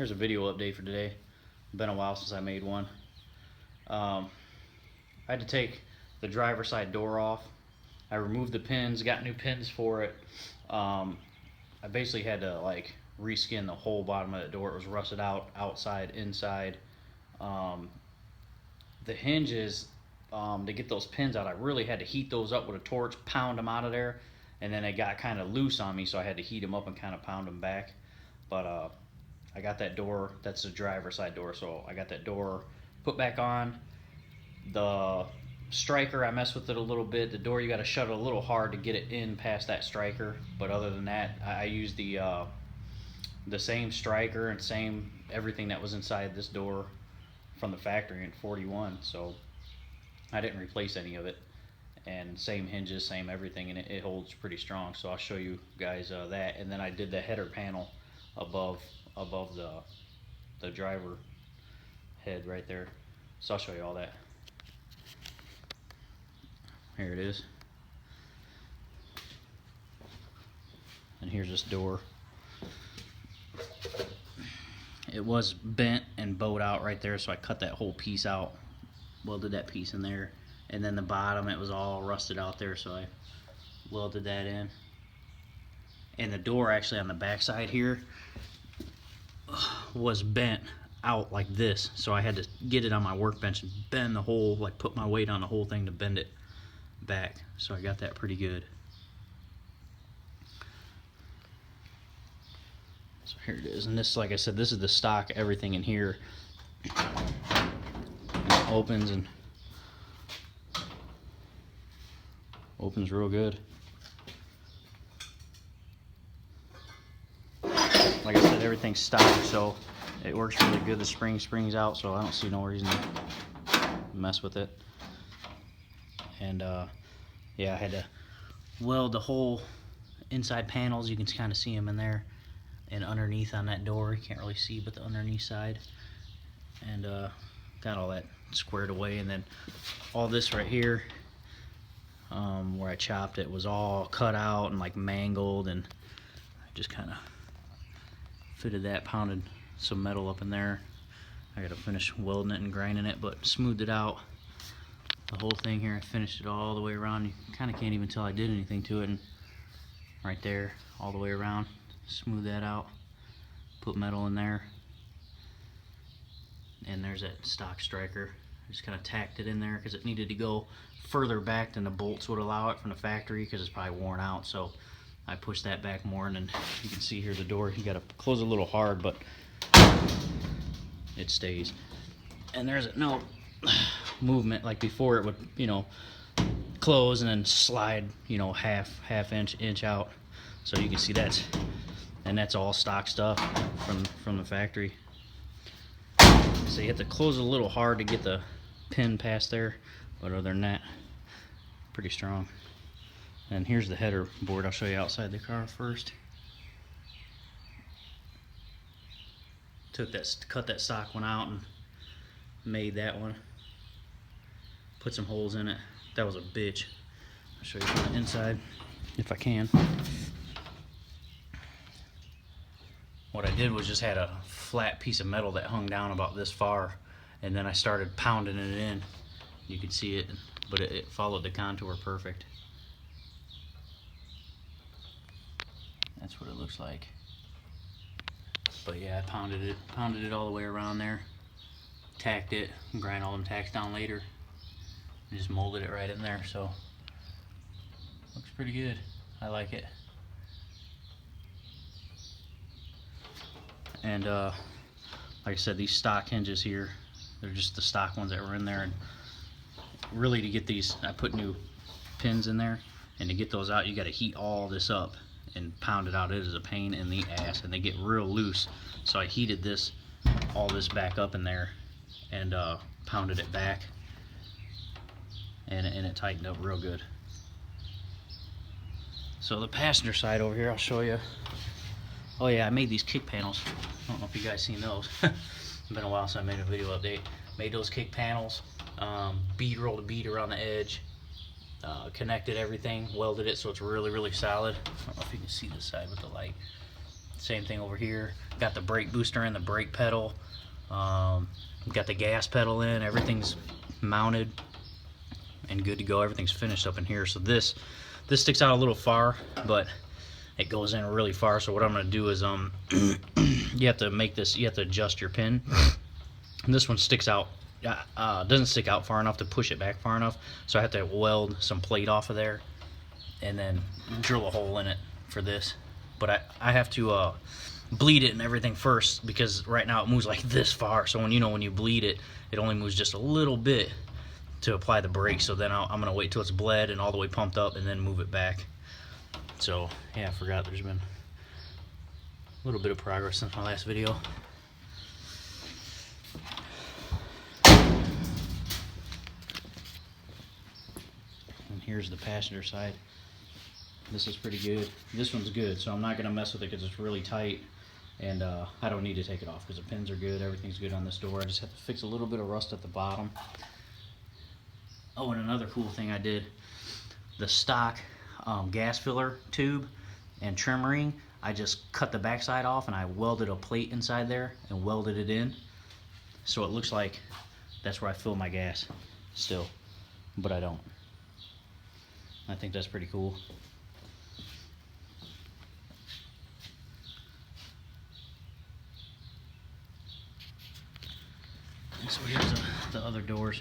Here's a video update for today. Been a while since I made one. I had to take the driver's side door off. I removed the pins, got new pins for it. I basically had to like reskin the whole bottom of the door. It was rusted out, outside, inside. The hinges, to get those pins out, I really had to heat those up with a torch, pound them out of there, and then they got kind of loose on me, so I had to heat them up and kind of pound them back. But I got that door, that's the driver's side door, so I got that door put back on. The striker, I messed with it a little bit. The door, you got to shut it a little hard to get it in past that striker, but other than that, I used the same striker and same everything that was inside this door from the factory in 41, so I didn't replace any of it. And same hinges, same everything, and it holds pretty strong, so I'll show you guys that. And then I did the header panel above the driver head right there, so I'll show you all that. Here it is, and here's this door. It was bent and bowed out right there, so I cut that whole piece out, welded that piece in there, and then the bottom, it was all rusted out there, so I welded that in. And the door actually on the back side here was bent out like this, so I had to get it on my workbench and bend the whole, like put my weight on the whole thing to bend it back, so I got that pretty good. So here it is, and this, like I said, this is the stock, everything in here. And it opens real good. Like I said, everything's stock, so it works really good. The spring springs out, so I don't see no reason to mess with it. And yeah, I had to weld the whole inside panels. You can kind of see them in there, and underneath on that door, you can't really see, but the underneath side. And got all that squared away, and then all this right here, where I chopped it, was all cut out and like mangled, and I just kind of fitted that, pounded some metal up in there. I gotta finish welding it and grinding it, but smoothed it out. The whole thing here, I finished it all the way around. You kind of can't even tell I did anything to it. And right there, all the way around, smooth that out, put metal in there, and there's that stock striker. I just kind of tacked it in there because it needed to go further back than the bolts would allow it from the factory, because it's probably worn out, so I pushed that back more. And then you can see here the door, you got to close it a little hard, but it stays. And there's no movement like before. It would, you know, close and then slide, you know, half inch out. So you can see that's all stock stuff from the factory. So you have to close it a little hard to get the pin past there, but other than that, pretty strong. And here's the header board. I'll show you outside the car first. Cut that stock one out and made that one. Put some holes in it. That was a bitch. I'll show you from the inside if I can. What I did was just had a flat piece of metal that hung down about this far, and then I started pounding it in. You can see it, but it followed the contour perfect. That's what it looks like. But yeah, I pounded it all the way around there, tacked it, and grind all them tacks down later, and just molded it right in there. So looks pretty good. I like it. And like I said, these stock hinges here, they're just the stock ones that were in there. And really, to get these, I put new pins in there, and to get those out, you got to heat all this up and pound it out. It is a pain in the ass, and they get real loose. So I heated all this back up in there, and pounded it back, and it tightened up real good. So the passenger side over here, I'll show you. Oh yeah, I made these kick panels. I don't know if you guys seen those. It's been a while since I made a video update. Made those kick panels, bead rolled a bead around the edge, connected everything, welded it so it's really solid. I don't know if you can see this side with the light. Same thing over here. Got the brake booster in, the brake pedal. Got the gas pedal in. Everything's mounted and good to go. Everything's finished up in here. So this sticks out a little far, but it goes in really far. So what I'm going to do is you have to make this. You have to adjust your pin. And this one sticks out. Doesn't stick out far enough to push it back far enough. So I have to weld some plate off of there and then drill a hole in it for this. But I have to bleed it and everything first, because right now it moves like this far. So when you bleed it, it only moves just a little bit to apply the brake. So then I'm gonna wait till it's bled and all the way pumped up and then move it back. So yeah, I forgot there's been a little bit of progress since my last video. And here's the passenger side. This is pretty good. This one's good, so I'm not gonna mess with it because it's really tight, and I don't need to take it off because the pins are good. Everything's good on this door. I just have to fix a little bit of rust at the bottom. Oh, and another cool thing I did, the stock gas filler tube and trim ring, I just cut the backside off and I welded a plate inside there and welded it in, so it looks like that's where I fill my gas still, but I don't. I think that's pretty cool. So here's the other doors.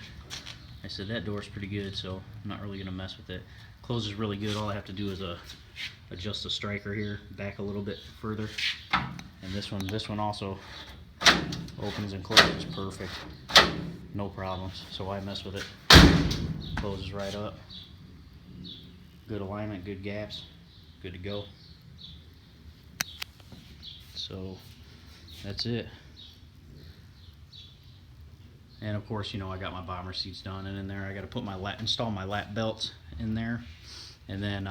I said that door's pretty good, so I'm not really going to mess with it. Closes really good. All I have to do is adjust the striker here back a little bit further. And this one also opens and closes perfect. No problems. So why mess with it? Closes right up. Good alignment, good gaps, good to go. So that's it. And of course, I got my bomber seats done, and in there I got to put install my lap belts in there, and then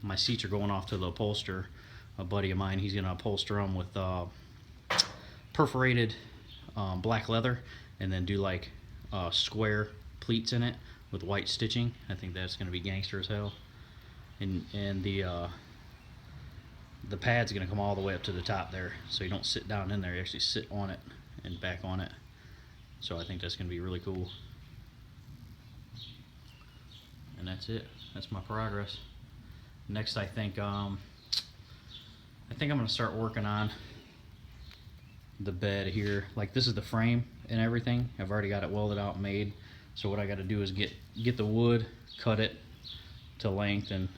my seats are going off to the upholster. A buddy of mine, he's gonna upholster them with perforated black leather, and then do like square pleats in it with white stitching. I think that's gonna be gangster as hell. And the pad's gonna come all the way up to the top there, so you don't sit down in there. You actually sit on it and back on it. So I think that's going to be really cool. And that's it. That's my progress. Next, I think I'm going to start working on the bed here. Like, this is the frame and everything. I've already got it welded out and made. So what I got to do is get the wood, cut it to length, and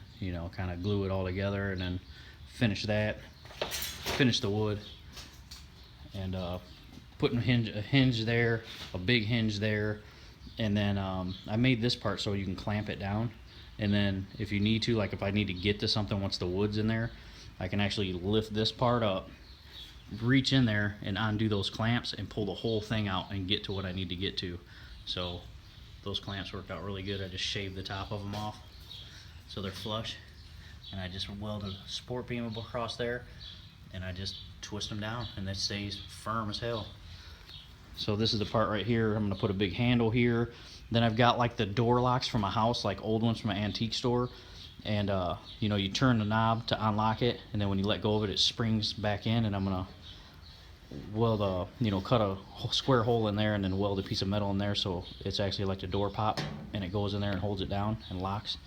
kind of glue it all together, and then finish that. Finish the wood, and putting a hinge there, a big hinge there, and then I made this part so you can clamp it down, and then if you need to, like if I need to get to something once the wood's in there, I can actually lift this part up, reach in there and undo those clamps and pull the whole thing out and get to what I need to get to. So those clamps worked out really good. I just shaved the top of them off so they're flush, and I just welded a support beam across there, and I just twist them down, and it stays firm as hell. So this is the part right here. I'm going to put a big handle here. Then I've got like the door locks from a house, like old ones from an antique store. And you turn the knob to unlock it, and then when you let go of it, it springs back in. And I'm going to weld cut a square hole in there and then weld a piece of metal in there, so it's actually like the door pop, and it goes in there and holds it down and locks.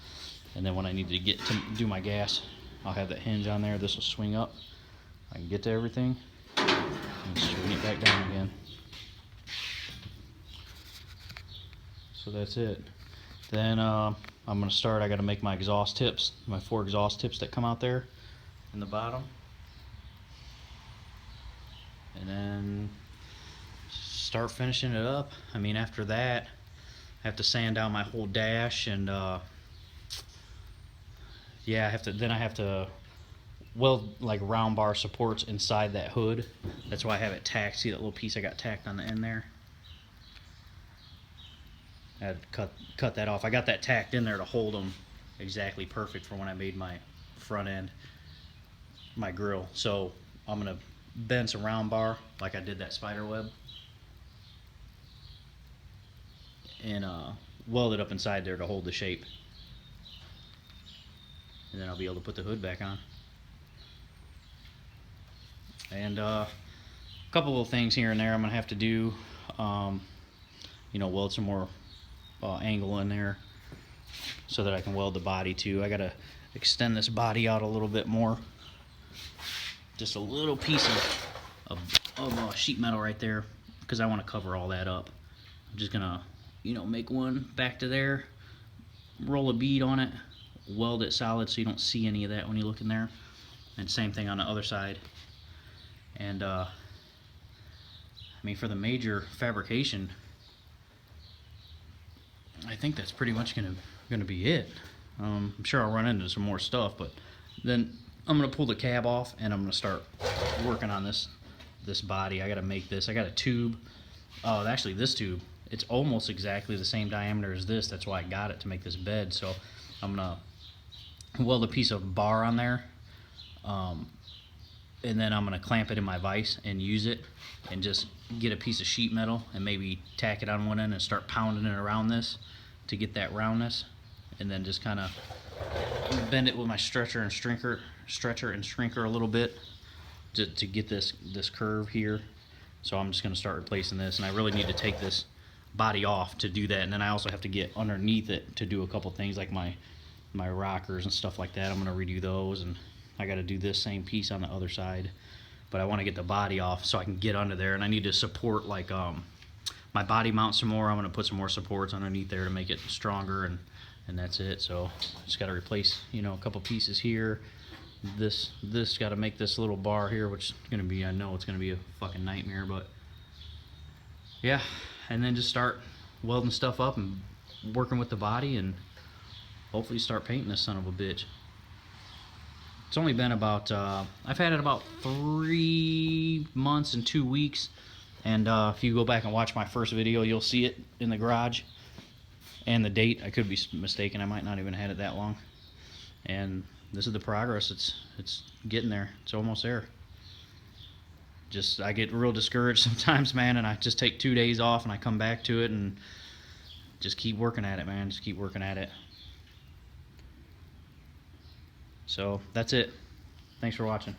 And then when I need to get to do my gas, I'll have that hinge on there. This will swing up. I can get to everything and swing it back down again. So that's it. Then I'm going to start. I got to make my exhaust tips, my 4 exhaust tips that come out there in the bottom. And then start finishing it up. I mean, after that, I have to sand down my whole dash, and yeah, I have to weld like round bar supports inside that hood. That's why I have it tacked. See that little piece I got tacked on the end there? I had to cut that off. I got that tacked in there to hold them exactly perfect for when I made my front end, my grill. So I'm gonna bend some round bar like I did that spider web, and weld it up inside there to hold the shape. And then I'll be able to put the hood back on. And a couple little things here and there I'm gonna have to do. You know, weld some more angle in there so that I can weld the body too. I gotta extend this body out a little bit more. Just a little piece of sheet metal right there, because I want to cover all that up. I'm just gonna, you know, make one back to there, roll a bead on it, weld it solid so you don't see any of that when you look in there, and same thing on the other side. And I mean, for the major fabrication, I think that's pretty much gonna be it. I'm sure I'll run into some more stuff, but then I'm gonna pull the cab off and I'm gonna start working on this body. I gotta make this. I got a tube. Actually, this tube, it's almost exactly the same diameter as this. That's why I got it, to make this bed. So I'm gonna weld a piece of bar on there, and then I'm gonna clamp it in my vise and use it, and just get a piece of sheet metal and maybe tack it on one end and start pounding it around this to get that roundness, and then just kind of bend it with my stretcher and shrinker a little bit to get this curve here. So I'm just going to start replacing this, and I really need to take this body off to do that. And then I also have to get underneath it to do a couple things like my rockers and stuff like that. I'm going to redo those, and I got to do this same piece on the other side. But I want to get the body off so I can get under there, and I need to support like my body mount some more. I'm going to put some more supports underneath there to make it stronger, and that's it. So just got to replace, you know, a couple pieces here. This got to make this little bar here, which is going to be, I know it's going to be a fucking nightmare, but yeah. And then just start welding stuff up and working with the body, and hopefully start painting this son of a bitch. It's only been about, I've had it about 3 months and 2 weeks, and if you go back and watch my first video, you'll see it in the garage. And the date, I could be mistaken, I might not even have had it that long. And this is the progress. It's getting there. It's almost there. Just, I get real discouraged sometimes, man, and I just take 2 days off and I come back to it and just keep working at it, man. Just keep working at it. So that's it. Thanks for watching.